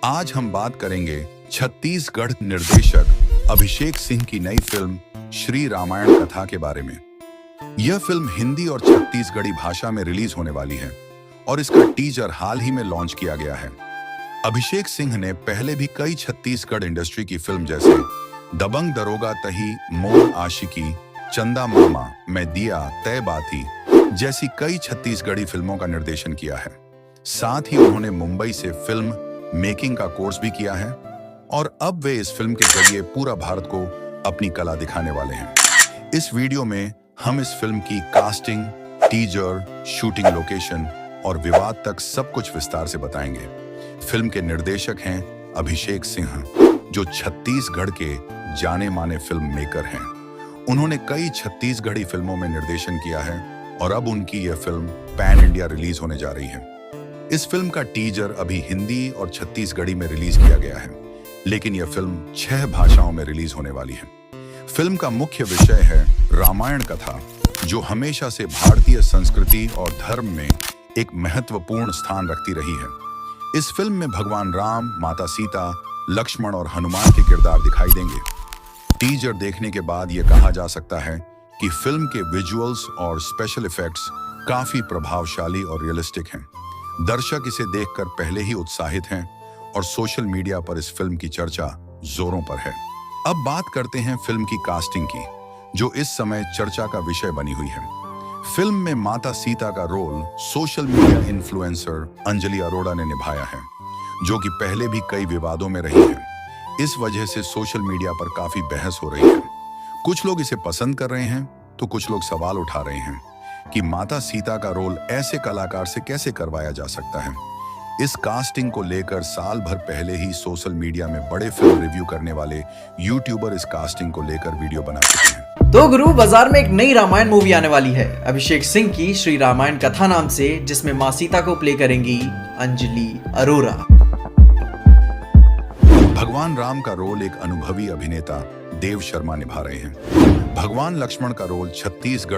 आज हम बात करेंगे छत्तीसगढ़ निर्देशक अभिषेक सिंह की नई फिल्म श्री रामायण कथा के बारे में। यह फिल्म हिंदी और छत्तीसगढ़ी भाषा में रिलीज होने वाली है और इसका टीजर हाल ही में लॉन्च किया गया है। अभिषेक सिंह ने पहले भी कई छत्तीसगढ़ इंडस्ट्री की फिल्म जैसे दबंग दरोगा तही, मोर आशिकी, चंदा मामा, मैं दिया, तय बाती जैसी कई छत्तीसगढ़ी फिल्मों का निर्देशन किया है। साथ ही उन्होंने मुंबई से फिल्म मेकिंग का कोर्स भी किया है और अब वे इस फिल्म के जरिए पूरा भारत को अपनी कला दिखाने वाले हैं। इस वीडियो में हम इस फिल्म की कास्टिंग, टीजर, शूटिंग लोकेशन और विवाद तक सब कुछ विस्तार से बताएंगे। फिल्म के निर्देशक हैं अभिषेक सिंह, जो छत्तीसगढ़ के जाने माने फिल्म मेकर हैं। उन्होंने कई छत्तीसगढ़ी फिल्मों में निर्देशन किया है और अब उनकी यह फिल्म पैन इंडिया रिलीज होने जा रही है। इस फिल्म का टीजर अभी हिंदी और छत्तीसगढ़ी में रिलीज किया गया है, लेकिन यह फिल्म 6 भाषाओं में रिलीज होने वाली है। फिल्म का मुख्य विषय है रामायण कथा, जो हमेशा से भारतीय संस्कृति और धर्म में एक महत्वपूर्ण स्थान रखती रही है। इस फिल्म में भगवान राम, माता सीता, लक्ष्मण और हनुमान के किरदार दिखाई देंगे। टीजर देखने के बाद यह कहा जा सकता है कि फिल्म के विजुअल्स और स्पेशल इफेक्ट्स काफी प्रभावशाली और रियलिस्टिक हैं। दर्शक इसे देखकर पहले ही उत्साहित हैं और सोशल मीडिया पर इस फिल्म की चर्चा जोरों पर है। अब बात करते हैं फिल्म की कास्टिंग की, जो इस समय चर्चा का विषय बनी हुई है। फिल्म में माता सीता का role social media influencer Anjali Arora ने निभाया है, जो कि पहले भी कई विवादों में रही है। इस वजह से सोशल मीडिया पर काफी बहस हो रही है। कुछ लोग इसे पसंद कर रहे हैं तो कुछ लोग सवाल उठा रहे हैं कि माता सीता का रोल ऐसे कलाकार से कैसे करवाया जा सकता है। इस कास्टिंग को लेकर साल भर पहले ही सोशल मीडिया में बड़े फिल्म रिव्यू करने वाले यूट्यूबर इस कास्टिंग को लेकर वीडियो बना चुके हैं। तो गुरु, बाजार में एक नई रामायण मूवी आने वाली है अभिषेक सिंह की श्री रामायण कथा नाम से, जिसमें मां सीता को प्ले करेंगी अंजलि अरोड़ा। भगवान राम का रोल एक अनुभवी अभिनेता देव शर्मा निभा रहे हैं। भगवान लक्ष्मण का रोल छत्तीसगढ़